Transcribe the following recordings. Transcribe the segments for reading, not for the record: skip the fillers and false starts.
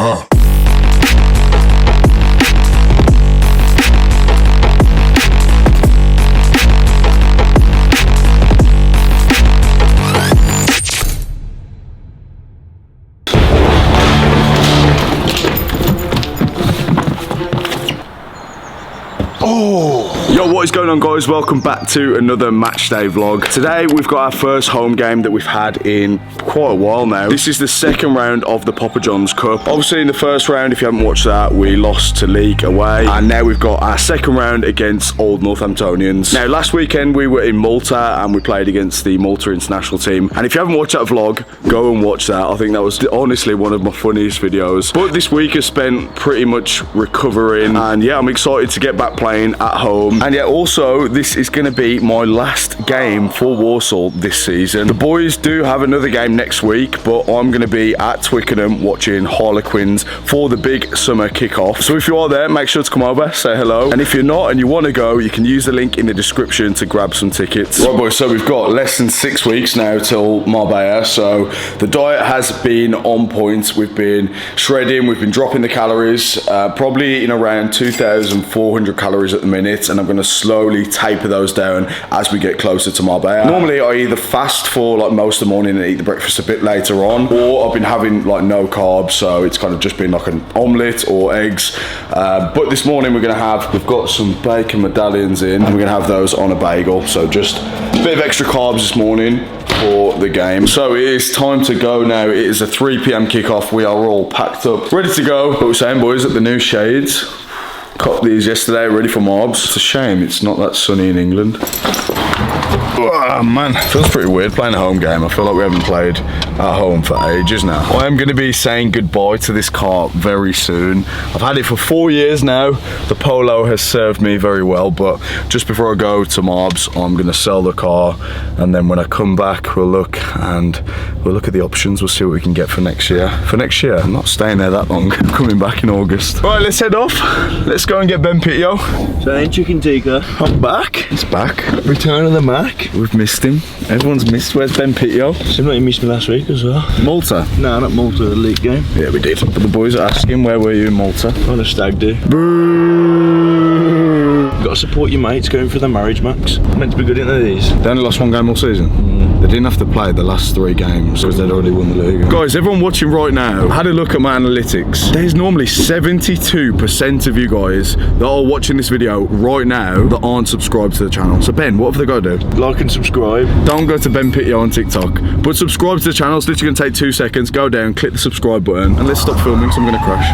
Yo, what is going on, guys? Welcome back to another match day vlog. Today we've got our first home game that we've had in quite a while now. This is the second round of the Papa John's Cup. Obviously in the first round, if you haven't watched that, we lost to Leek away, and now we've got our second round against Old Northamptonians. Now last weekend we were in Malta and we played against the Malta international team, and if you haven't watched that vlog, go and watch that. I think that was honestly one of my funniest videos. But this week has spent pretty much recovering, and yeah, I'm excited to get back playing at home. And yeah, also this is going to be my last game for Walsall this season. The boys do have another game next week, but I'm going to be at Twickenham watching Harlequins for the big summer kickoff. So if you are there, make sure to come over, say hello, and if you're not and you want to go, you can use the link in the description to grab some tickets. Right boys, so we've got less than 6 weeks now till Marbella, so the diet has been on point. We've been shredding, we've been dropping the calories, probably in around 2,400 calories at the minute, and I'm going to slowly taper those down as we get closer to Marbella. Normally I either fast for like most of the morning and eat the breakfast a bit later on, or I've been having like no carbs, so it's kind of just been like an omelette or eggs. But this morning we've got some bacon medallions in, and we're gonna have those on a bagel, so just a bit of extra carbs this morning for the game. So it is time to go now. It is a 3 PM kickoff. We are all packed up, ready to go. What we're saying, boys, at the new shades. Copped these yesterday, ready for mobs. It's a shame it's not that sunny in England. Oh man, feels pretty weird playing a home game. I feel like we haven't played at home for ages now. I am going to be saying goodbye to this car very soon. I've had it for 4 years now. The Polo has served me very well, but just before I go to Marbs, I'm going to sell the car, and then when I come back, we'll look at the options. We'll see what we can get for next year. I'm not staying there that long. I'm coming back in August. Right, let's head off. Let's go and get Ben Pitio. So ain't Chicken Tikka. I'm back. It's back. Return of the Mac. We've missed him. Everyone's missed. Where's Ben Pitio? Seemed like you missed me last week as well. Malta? No, not Malta, the league game. Yeah, we did. But the boys are asking, where were you in Malta? On a stag do. Boo! Got to support your mates going for the marriage max. Meant to be good into these. They only lost 1 game all season. They didn't have to play the last 3 games because they'd already won the league. Guys, everyone watching right now, I had a look at my analytics. There's normally 72% of you guys that are watching this video right now that aren't subscribed to the channel. So Ben, what have they got to do? Like and subscribe. Don't go to Ben Pitio on TikTok, but subscribe to the channel. It's literally going to take 2 seconds. Go down, click the subscribe button, and let's stop filming because I'm going to crash.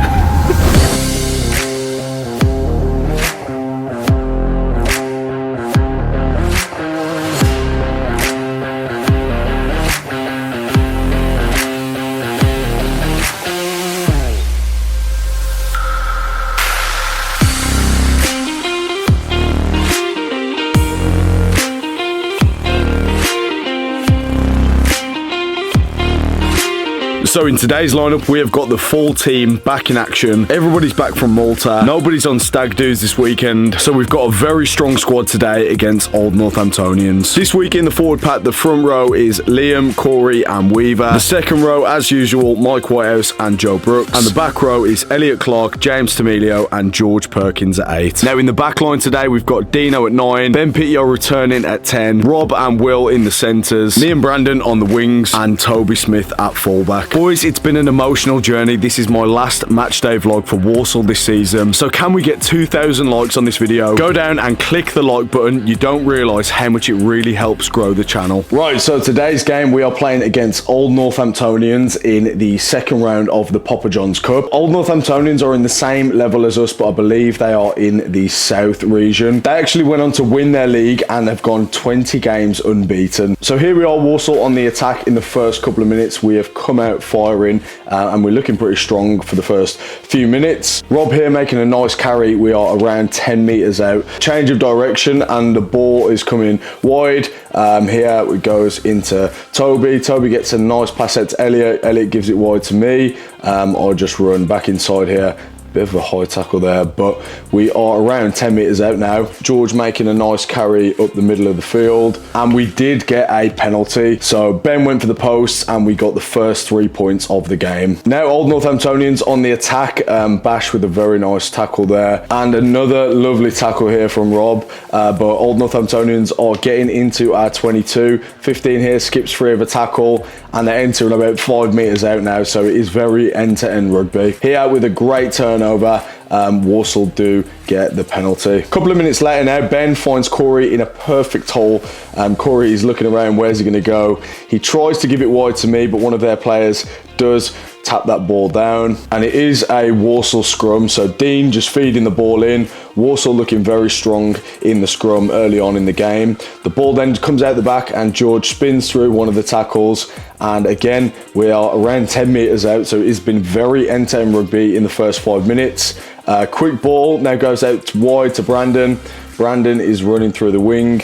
So in today's lineup, we have got the full team back in action. Everybody's back from Malta. Nobody's on stag do's this weekend. So we've got a very strong squad today against Old Northamptonians. This week in the forward pack, the front row is Liam, Corey and Weaver. The second row, as usual, Mike Whitehouse and Joe Brooks. And the back row is Elliot Clark, James Tamilio and George Perkins at 8. Now in the back line today, we've got Dino at 9, Ben Pitio returning at 10, Rob and Will in the centres, me and Brandon on the wings, and Toby Smith at fullback. Boys, it's been an emotional journey. This is my last match day vlog for Walsall this season. So can we get 2,000 likes on this video? Go down and click the like button. You don't realise how much it really helps grow the channel. Right, so today's game we are playing against Old Northamptonians in the second round of the Papa John's Cup. Old Northamptonians are in the same level as us, but I believe they are in the South region. They actually went on to win their league and they've gone 20 games unbeaten. So here we are, Walsall on the attack in the first couple of minutes. We have come out firing, and we're looking pretty strong for the first few minutes. Rob here making a nice carry. We are around 10 metres out. Change of direction and the ball is coming wide. Here it goes into Toby. Toby gets a nice pass out to Elliot. Elliot gives it wide to me. I'll just run back inside here. Bit of a high tackle there, but we are around 10 metres out now. George making a nice carry up the middle of the field, and we did get a penalty. So Ben went for the post, and we got the first 3 points of the game. Now Old Northamptonians on the attack. Bash with a very nice tackle there, and another lovely tackle here from Rob. But Old Northamptonians are getting into our 22. 15 here, skips free of a tackle, and they're entering about 5 metres out now. So it is very end-to-end rugby. Here with a great turnover, Walsall do get the penalty. A couple of minutes later now, Ben finds Corey in a perfect hole. Corey is looking around, where's he going to go? He tries to give it wide to me, but one of their players does tap that ball down, and it is a Walsall scrum. So Dean just feeding the ball in. Walsall looking very strong in the scrum early on in the game. The ball then comes out the back, and George spins through one of the tackles, and again we are around 10 metres out, so it's been very end-to-end rugby in the first 5 minutes. Quick ball now goes out wide to Brandon. Brandon is running through the wing.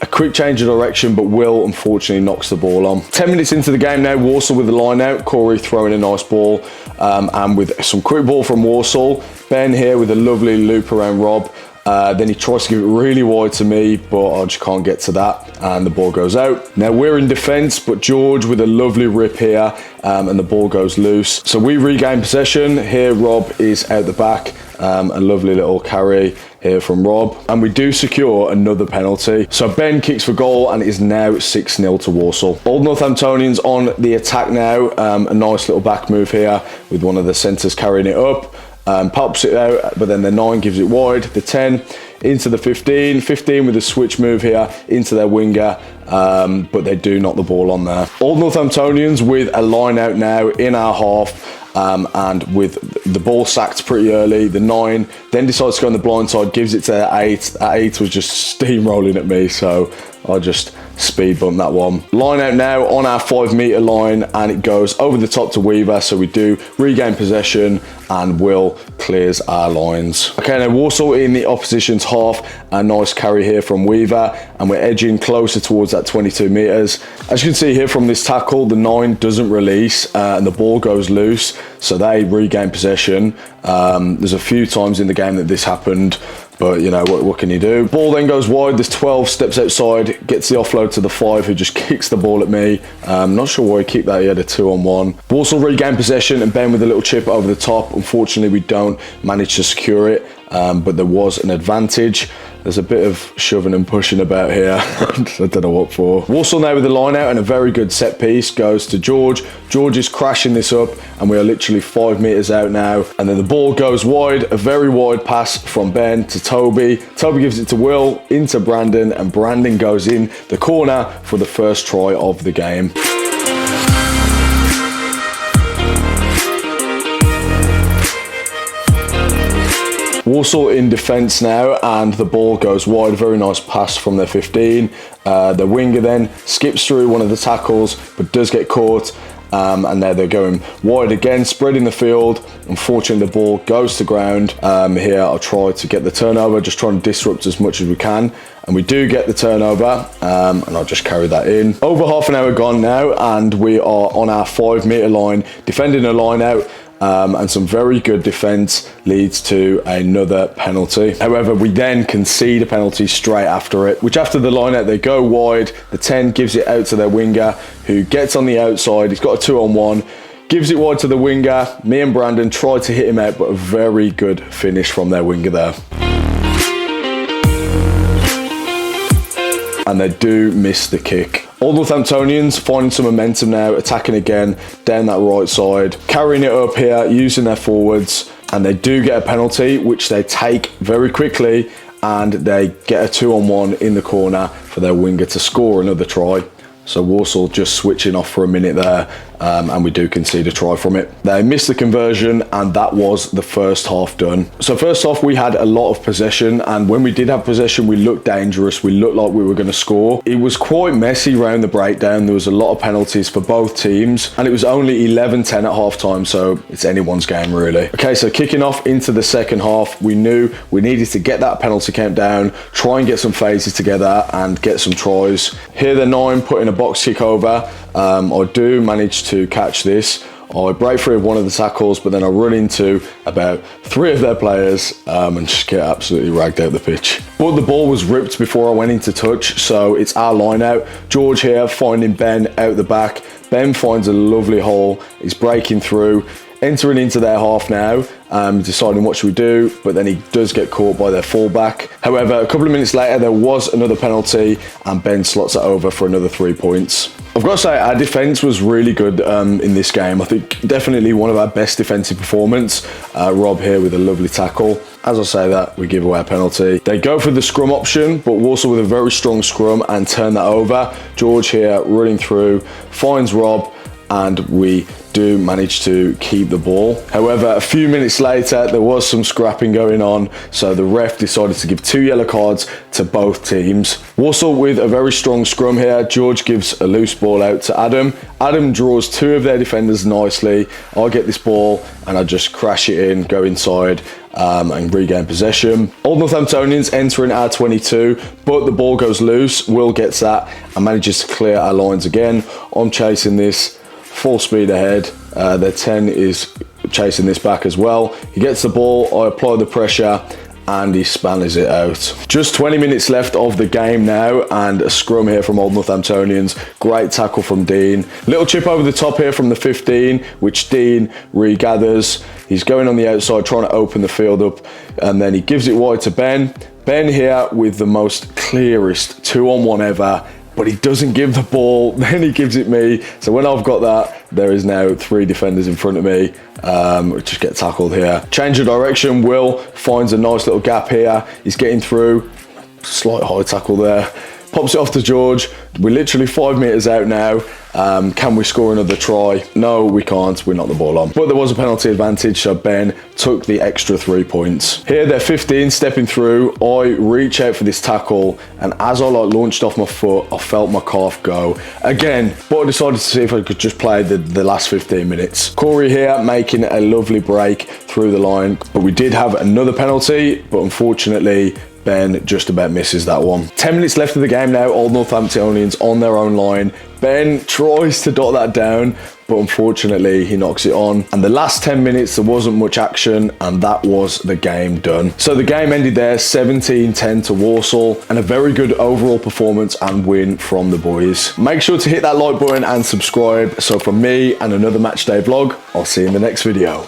A quick change of direction, but Will unfortunately knocks the ball on. 10 minutes into the game now, Walsall with the line out. Corey throwing a nice ball, and with some quick ball from Walsall. Ben here with a lovely loop around Rob. Then he tries to give it really wide to me, but I just can't get to that, and the ball goes out. Now we're in defence, but George with a lovely rip here, and the ball goes loose. So we regain possession. Here Rob is out the back. A lovely little carry here from Rob, and we do secure another penalty. So Ben kicks for goal, and it is now 6-0 to Walsall. Old Northamptonians on the attack now. A nice little back move here with one of the centres carrying it up. Pops it out, but then the 9 gives it wide. The 10 into the 15. 15 with a switch move here into their winger, but they do knock the ball on there. Old Northamptonians with a line out now in our half. And with the ball sacked pretty early, the 9 then decides to go on the blind side, gives it to the 8. That 8 was just steamrolling at me, so I just speed bump that one. Line out now on our 5 metre line, and it goes over the top to Weaver, so we do regain possession, and Will clears our lines. Okay, now Walsall in the opposition's half. A nice carry here from Weaver, and we're edging closer towards that 22 metres. As you can see here from this tackle, the 9 doesn't release, and the ball goes loose, so they regain possession. There's a few times in the game that this happened, but you know, what can you do? Ball then goes wide. There's 12, steps outside, gets the offload to the 5, who just kicks the ball at me. Not sure why he kicked that. He had a 2-on-1. Walsall regain possession, and Ben with a little chip over the top. Unfortunately, we don't manage to secure it, but there was an advantage. There's a bit of shoving and pushing about here. I don't know what for. Walsall now with the line out, and a very good set piece goes to George. George is crashing this up, and we are literally 5 metres out now. And then the ball goes wide, a very wide pass from Ben to Toby. Toby gives it to Will, into Brandon, and Brandon goes in the corner for the first try of the game. Walsall in defence now, and the ball goes wide. Very nice pass from their 15. The winger then skips through one of the tackles, but does get caught. And now they're going wide again, spreading the field. Unfortunately, the ball goes to ground. Here I'll try to get the turnover, just trying to disrupt as much as we can. And we do get the turnover, and I'll just carry that in. Over half an hour gone now, and we are on our 5 metre line, defending a line out. And some very good defence leads to another penalty. However, we then concede a penalty straight after it, which after the line out, they go wide. The 10 gives it out to their winger, who gets on the outside. He's got a 2-on-1, gives it wide to the winger. Me and Brandon try to hit him out, but a very good finish from their winger there. And they do miss the kick. Old Northamptonians finding some momentum now, attacking again down that right side, carrying it up here, using their forwards, and they do get a penalty, which they take very quickly, and they get a 2-on-1 in the corner for their winger to score another try. So Walsall just switching off for a minute there, and we do concede a try from it. They missed the conversion, and that was the first half done. So first off, we had a lot of possession, and when we did have possession, we looked dangerous. We looked like we were going to score. It was quite messy around the breakdown. There was a lot of penalties for both teams, and it was only 11-10 at half time, so it's anyone's game really. Okay, so kicking off into the second half, we knew we needed to get that penalty count down, try and get some phases together and get some tries. Here the 9 putting a box kick over. I do manage to catch this. I break free of one of the tackles, but then I run into about 3 of their players and just get absolutely ragged out the pitch. But the ball was ripped before I went into touch, so it's our line out. George here finding Ben out the back. Ben finds a lovely hole. He's breaking through, entering into their half now, deciding what should we do, but then he does get caught by their fullback. However, a couple of minutes later, there was another penalty and Ben slots it over for another 3 points. I've got to say, our defence was really good in this game. I think definitely one of our best defensive performance. Rob here with a lovely tackle. As I say that, we give away a penalty. They go for the scrum option, but Walsall with a very strong scrum and turn that over. George here running through, finds Rob, and we do manage to keep the ball. However, a few minutes later, there was some scrapping going on, so the ref decided to give 2 yellow cards to both teams. Walsall with a very strong scrum here. George gives a loose ball out to Adam. Adam draws 2 of their defenders nicely. I get this ball and I just crash it in, go inside, and regain possession. Old Northamptonians entering our 22, but the ball goes loose. Will gets that and manages to clear our lines again. I'm chasing this full speed ahead. Their 10 is chasing this back as well. He gets the ball, I apply the pressure, and he spanners it out. Just 20 minutes left of the game now, and a scrum here from Old Northamptonians. Great tackle from Dean. Little chip over the top here from the 15, which Dean regathers. He's going on the outside, trying to open the field up, and then he gives it wide to Ben. Ben here with the most clearest 2-on-1 ever, but he doesn't give the ball, then he gives it me. So when I've got that, there is now 3 defenders in front of me, just get tackled here. Change of direction, Will finds a nice little gap here. He's getting through, slight high tackle there. Pops it off to George. We're literally 5 meters out now. Can we score another try? No, we can't. We're not the ball on. But there was a penalty advantage, so Ben took the extra 3 points. Here, they're 15 stepping through. I reach out for this tackle, and as I launched off my foot, I felt my calf go. Again, but I decided to see if I could just play the last 15 minutes. Corey here making a lovely break through the line, but we did have another penalty, but unfortunately, Ben just about misses that one. 10 minutes left of the game now. Old Northamptonians on their own line. Ben tries to dot that down, but unfortunately he knocks it on. And the last 10 minutes, there wasn't much action, and that was the game done. So the game ended there, 17-10 to Walsall, and a very good overall performance and win from the boys. Make sure to hit that like button and subscribe. So from me and another Matchday vlog, I'll see you in the next video.